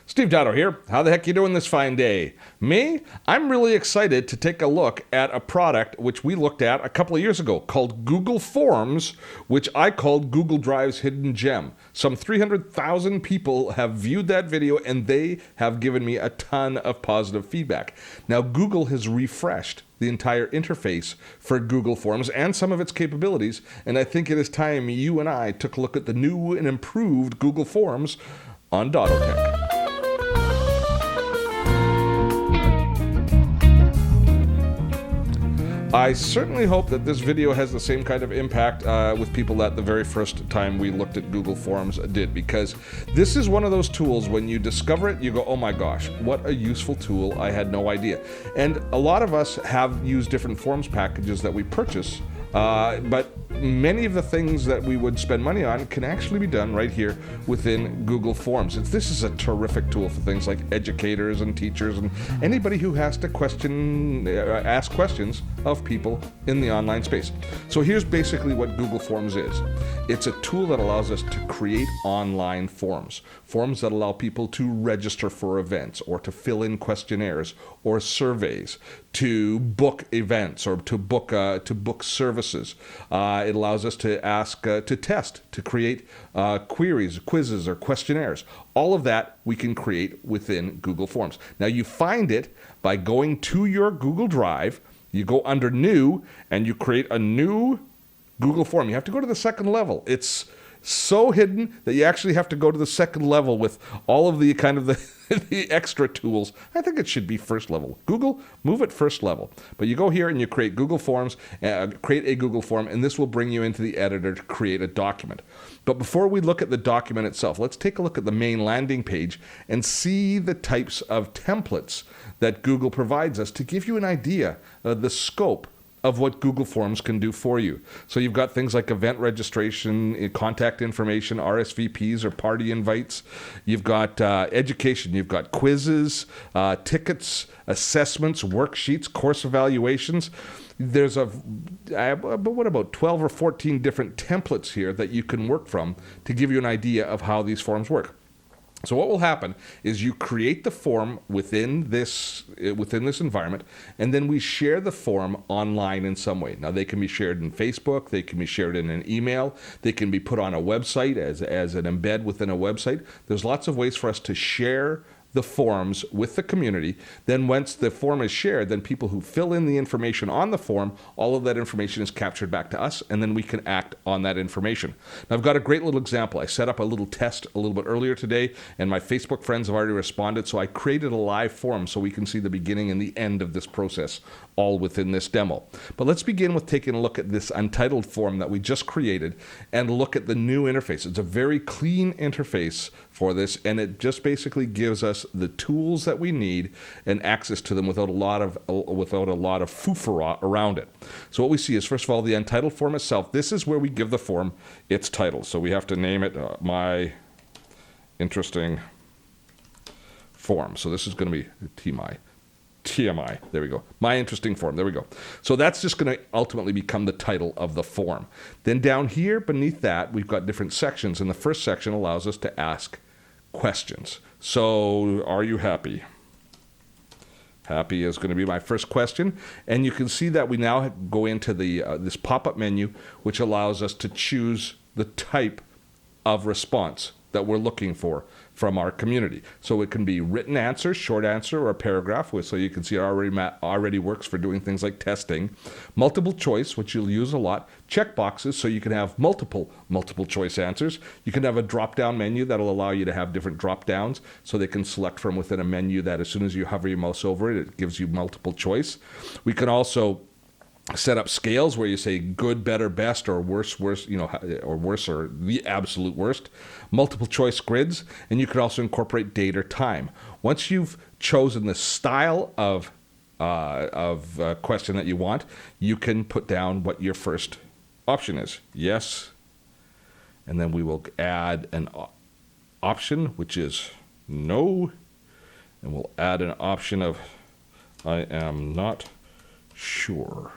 Steve Dotto here. How the heck you doing this fine day? Me? I'm really excited to take a look at a product which we looked at a couple of years ago called Google Forms, which I called Google Drive's hidden gem. Some 300,000 people have viewed that video and they have given me a ton of positive feedback. Now Google has refreshed the entire interface for Google Forms and some of its capabilities, and I think it is time you and I took a look at the new and improved Google Forms on Dottotech. I certainly hope that this video has the same kind of impact with people that the very first time we looked at Google Forms did, because this is one of those tools when you discover it, you go, oh my gosh, what a useful tool, I had no idea. And a lot of us have used different Forms packages that we purchase, but many of the things that we would spend money on can actually be done right here within Google Forms. This is a terrific tool for things like educators and teachers and anybody who has to ask questions of people in the online space. So here's basically what Google Forms is. It's a tool that allows us to create online forms that allow people to register for events or to fill in questionnaires or surveys, to book events or to book services. It allows us to ask, to test, to create queries, quizzes, or questionnaires. All of that we can create within Google Forms. Now you find it by going to your Google Drive, you go under New, and you create a new Google Form. You have to go to the second level. It's so hidden that you actually have to go to the second level with all of the kind of the extra tools. I think it should be first level. Google, move it first level. But you go here and you create Google Forms, create a Google Form, and this will bring you into the editor to create a document. But before we look at the document itself, let's take a look at the main landing page and see the types of templates that Google provides us to give you an idea of the scope of what Google Forms can do for you. So you've got things like event registration, contact information, RSVPs or party invites. You've got education. You've got quizzes, tickets, assessments, worksheets, course evaluations. There's what about 12 or 14 different templates here that you can work from to give you an idea of how these forms work. So what will happen is you create the form within this environment, and then we share the form online in some way. Now they can be shared in Facebook, they can be shared in an email, they can be put on a website as an embed within a website. There's lots of ways for us to share the forms with the community. Then once the form is shared, then people who fill in the information on the form, all of that information is captured back to us, and then we can act on that information. Now I've got a great little example. I set up a little test a little bit earlier today, and my Facebook friends have already responded, so I created a live form so we can see the beginning and the end of this process all within this demo. But let's begin with taking a look at this Untitled form that we just created and look at the new interface. It's a very clean interface for this, and it just basically gives us the tools that we need and access to them without a lot of foofara around it. So what we see is, first of all, the Untitled form itself. This is where we give the form its title. So we have to name it My Interesting Form. So this is going to be TMI. There we go. My Interesting Form. There we go. So that's just going to ultimately become the title of the form. Then down here beneath that, we've got different sections, and the first section allows us to ask questions. So, are you happy? Happy is going to be my first question, and you can see that we now go into the this pop-up menu, which allows us to choose the type of response that we're looking for from our community. So it can be written answer, short answer, or a paragraph, so you can see it already works for doing things like testing. Multiple choice, which you'll use a lot. Checkboxes, so you can have multiple choice answers. You can have a drop-down menu that'll allow you to have different drop-downs, so they can select from within a menu that as soon as you hover your mouse over it, it gives you multiple choice. We can also set up scales where you say good, better, best, or worse, or worse, or the absolute worst. Multiple choice grids, and you could also incorporate date or time. Once you've chosen the style of question that you want, you can put down what your first option is. Yes, and then we will add an option which is no, and we'll add an option of I am not sure.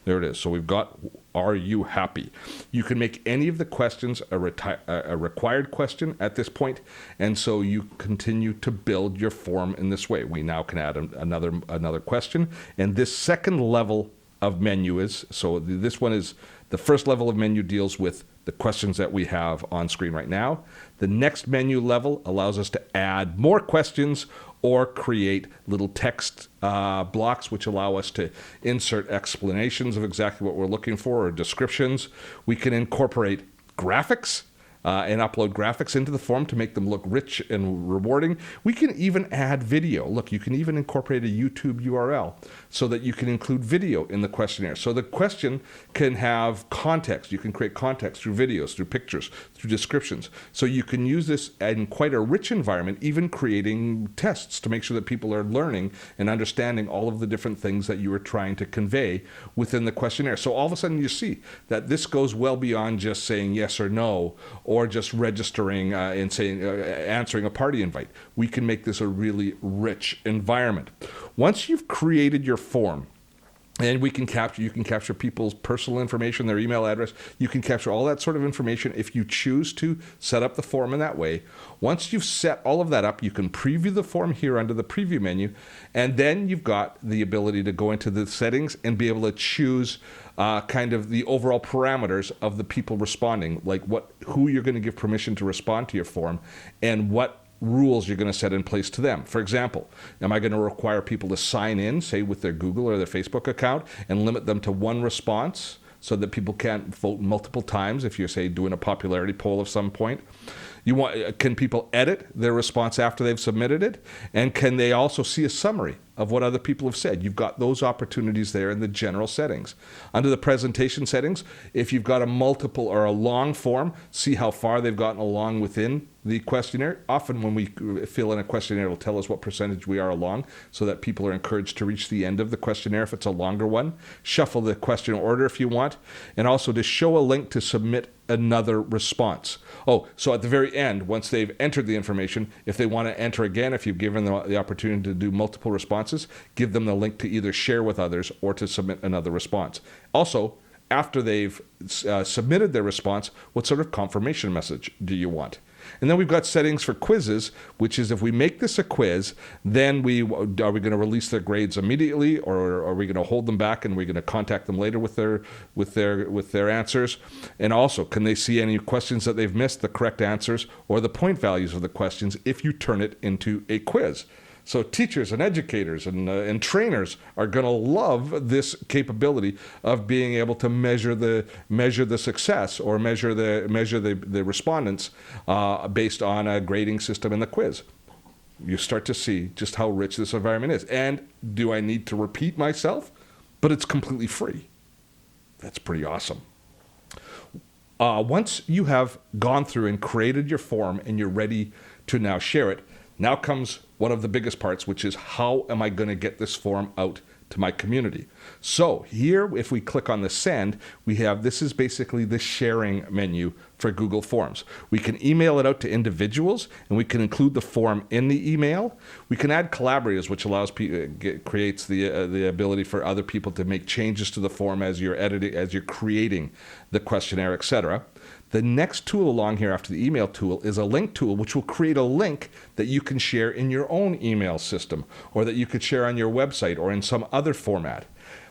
There it is. So we've got Are you happy? You can make any of the questions a required question at this point, and so you continue to build your form in this way. We now can add another question, and this second level of menu is, so this one is, the first level of menu deals with the questions that we have on screen right now. The next menu level allows us to add more questions or create little text blocks which allow us to insert explanations of exactly what we're looking for or descriptions. We can incorporate graphics and upload graphics into the form to make them look rich and rewarding. We can even add video. Look, you can even incorporate a YouTube URL so that you can include video in the questionnaire. So the question can have context. You can create context through videos, through pictures, through descriptions. So you can use this in quite a rich environment, even creating tests to make sure that people are learning and understanding all of the different things that you are trying to convey within the questionnaire. So all of a sudden you see that this goes well beyond just saying yes or no, or just registering and saying answering a party invite. We can make this a really rich environment. Once you've created your form, and you can capture people's personal information, their email address. You can capture all that sort of information if you choose to set up the form in that way. Once you've set all of that up, you can preview the form here under the preview menu, and then you've got the ability to go into the settings and be able to choose kind of the overall parameters of the people responding, like who you're going to give permission to respond to your form, and what rules you're going to set in place to them. For example, am I going to require people to sign in, say with their Google or their Facebook account, and limit them to one response so that people can't vote multiple times if you're, say, doing a popularity poll of some point? Can people edit their response after they've submitted it? And can they also see a summary of what other people have said? You've got those opportunities there in the general settings. Under the presentation settings, if you've got a multiple or a long form, see how far they've gotten along within the questionnaire. Often when we fill in a questionnaire, it'll tell us what percentage we are along so that people are encouraged to reach the end of the questionnaire if it's a longer one. Shuffle the question order if you want, and also to show a link to submit another response. Oh, so at the very end, once they've entered the information, if they want to enter again, if you've given them the opportunity to do multiple responses, give them the link to either share with others or to submit another response. Also, after they've submitted their response, what sort of confirmation message do you want? And then we've got settings for quizzes, which is if we make this a quiz, then are we going to release their grades immediately, or are we going to hold them back and we're going to contact them later with their answers? And also, can they see any questions that they've missed, the correct answers, or the point values of the questions if you turn it into a quiz? So teachers and educators and trainers are going to love this capability of being able to measure the success or measure the respondents based on a grading system in the quiz. You start to see just how rich this environment is. And do I need to repeat myself? But it's completely free. That's pretty awesome. Once you have gone through and created your form and you're ready to now share it, now comes one of the biggest parts, which is how am I going to get this form out to my community? So here, if we click on the send, this is basically the sharing menu for Google Forms. We can email it out to individuals, and we can include the form in the email. We can add collaborators, which allows creates the ability for other people to make changes to the form as you're editing, as you're creating the questionnaire, etc. The next tool along here after the email tool is a link tool, which will create a link that you can share in your own email system, or that you could share on your website or in some other format.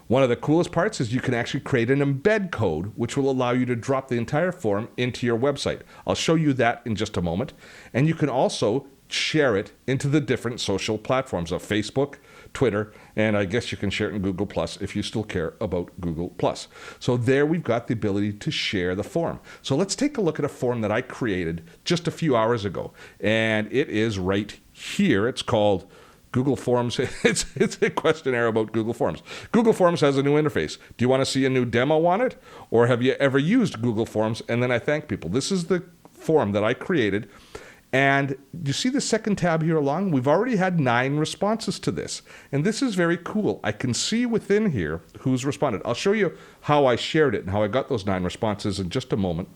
One of the coolest parts is you can actually create an embed code, which will allow you to drop the entire form into your website. I'll show you that in just a moment. And you can also share it into the different social platforms of Facebook, Twitter, and I guess you can share it in Google Plus if you still care about Google Plus. So there we've got the ability to share the form. So let's take a look at a form that I created just a few hours ago. And it is right here. It's called Google Forms. It's a questionnaire about Google Forms. Google Forms has a new interface. Do you want to see a new demo on it? Or have you ever used Google Forms? And then I thank people. This is the form that I created. And you see the second tab here along? We've already had 9 responses to this. And this is very cool. I can see within here who's responded. I'll show you how I shared it and how I got those 9 responses in just a moment.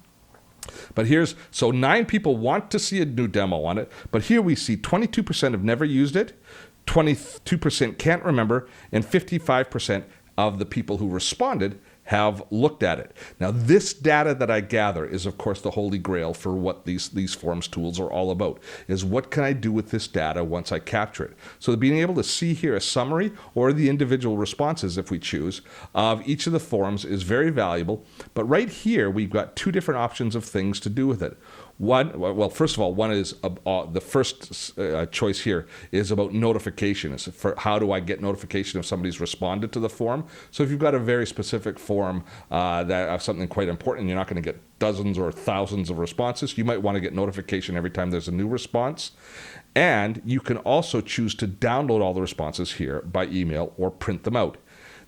But so 9 people want to see a new demo on it. But here we see 22% have never used it, 22% can't remember, and 55% of the people who responded have looked at it. Now, this data that I gather is, of course, the holy grail for what these forms tools are all about, is what can I do with this data once I capture it? So being able to see here a summary or the individual responses, if we choose, of each of the forms is very valuable. But right here, we've got two different options of things to do with it. Well, first of all, one is the first choice here is about notification. Is for how do I get notification if somebody's responded to the form? So if you've got a very specific form that of something quite important, you're not going to get dozens or thousands of responses. You might want to get notification every time there's a new response. And you can also choose to download all the responses here by email or print them out.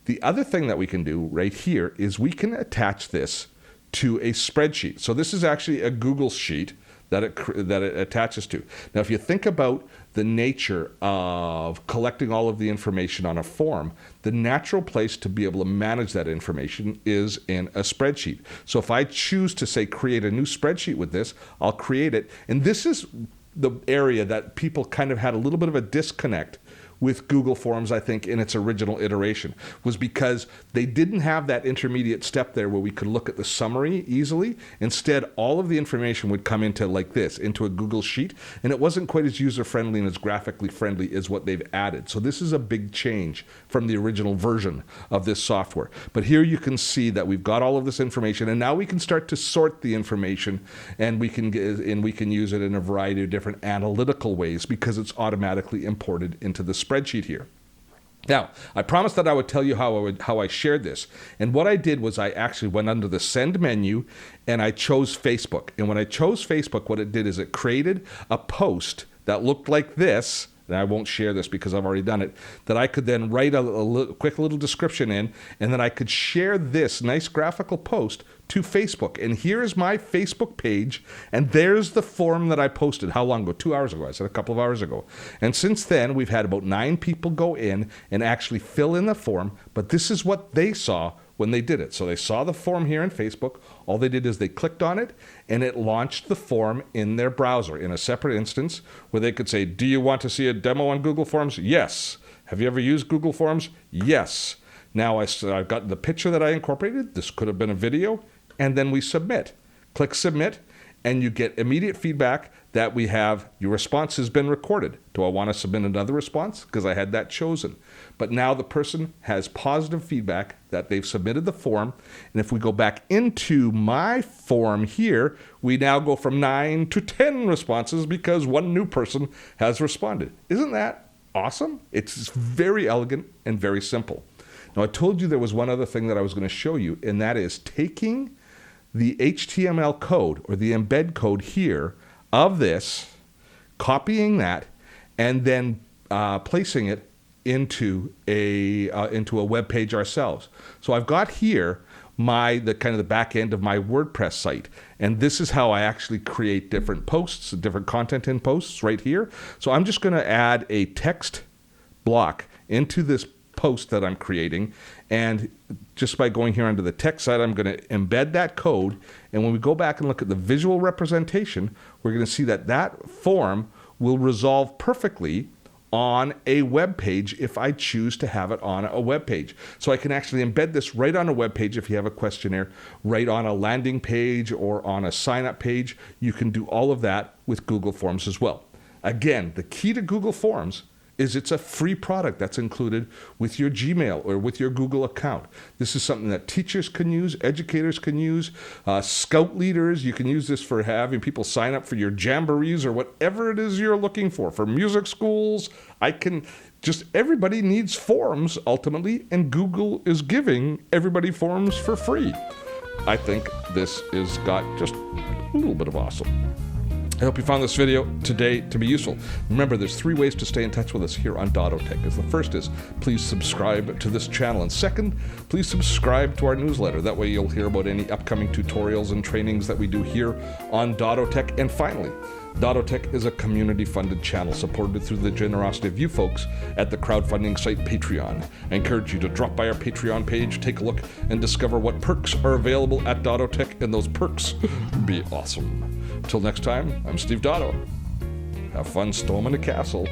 The other thing that we can do right here is we can attach this to a spreadsheet. So this is actually a Google sheet that it attaches to. Now, if you think about the nature of collecting all of the information on a form, the natural place to be able to manage that information is in a spreadsheet. So if I choose to say create a new spreadsheet with this, I'll create it. And this is the area that people kind of had a little bit of a disconnect with Google Forms, I think, in its original iteration, was because they didn't have that intermediate step there where we could look at the summary easily. Instead, all of the information would come into like this, into a Google Sheet, and it wasn't quite as user-friendly and as graphically friendly as what they've added. So this is a big change from the original version of this software. But here you can see that we've got all of this information, and now we can start to sort the information, and we can use it in a variety of different analytical ways because it's automatically imported into the spreadsheet here. Now, I promised that I would tell you how I shared this. And what I did was I actually went under the send menu and I chose Facebook. And when I chose Facebook, what it did is it created a post that looked like this. And I won't share this because I've already done it, that I could then write a quick little description in, and then I could share this nice graphical post to Facebook. And here's my Facebook page, and there's the form that I posted. How long ago? 2 hours ago. I said a couple of hours ago. And since then, we've had about 9 people go in and actually fill in the form, but this is what they saw when they did it. So they saw the form here in Facebook. All they did is they clicked on it, and it launched the form in their browser in a separate instance where they could say, do you want to see a demo on Google Forms? Yes. Have you ever used Google Forms? Yes. Now I've got the picture that I incorporated. This could have been a video. And then we submit. Click submit, and you get immediate feedback that we have your response has been recorded. Do I want to submit another response? Because I had that chosen. But now the person has positive feedback that they've submitted the form. And if we go back into my form here, we now go from 9 to 10 responses because one new person has responded. Isn't that awesome? It's very elegant and very simple. Now, I told you there was one other thing that I was going to show you, and that is taking the HTML code or the embed code here of this, copying that, and then placing it into a web page ourselves. So I've got here the kind of the back end of my WordPress site, and this is how I actually create different posts, different content in posts right here. So I'm just going to add a text block into this post that I'm creating, and just by going here under the text side, I'm going to embed that code, and when we go back and look at the visual representation, we're going to see that that form will resolve perfectly on a web page if I choose to have it on a web page. So I can actually embed this right on a web page if you have a questionnaire, right on a landing page or on a sign-up page. You can do all of that with Google Forms as well. Again, the key to Google Forms is it's a free product that's included with your Gmail or with your Google account. This is something that teachers can use, educators can use, scout leaders. You can use this for having people sign up for your jamborees or whatever it is you're looking for music schools. Everybody needs forms ultimately, and Google is giving everybody forms for free. I think this has got just a little bit of awesome. I hope you found this video today to be useful. Remember, there's 3 ways to stay in touch with us here on Dottotech. The first is, please subscribe to this channel. And second, please subscribe to our newsletter. That way you'll hear about any upcoming tutorials and trainings that we do here on Dottotech. And finally, Dottotech is a community-funded channel supported through the generosity of you folks at the crowdfunding site Patreon. I encourage you to drop by our Patreon page, take a look, and discover what perks are available at Dottotech, and those perks be awesome. Until next time, I'm Steve Dotto. Have fun storming the castle.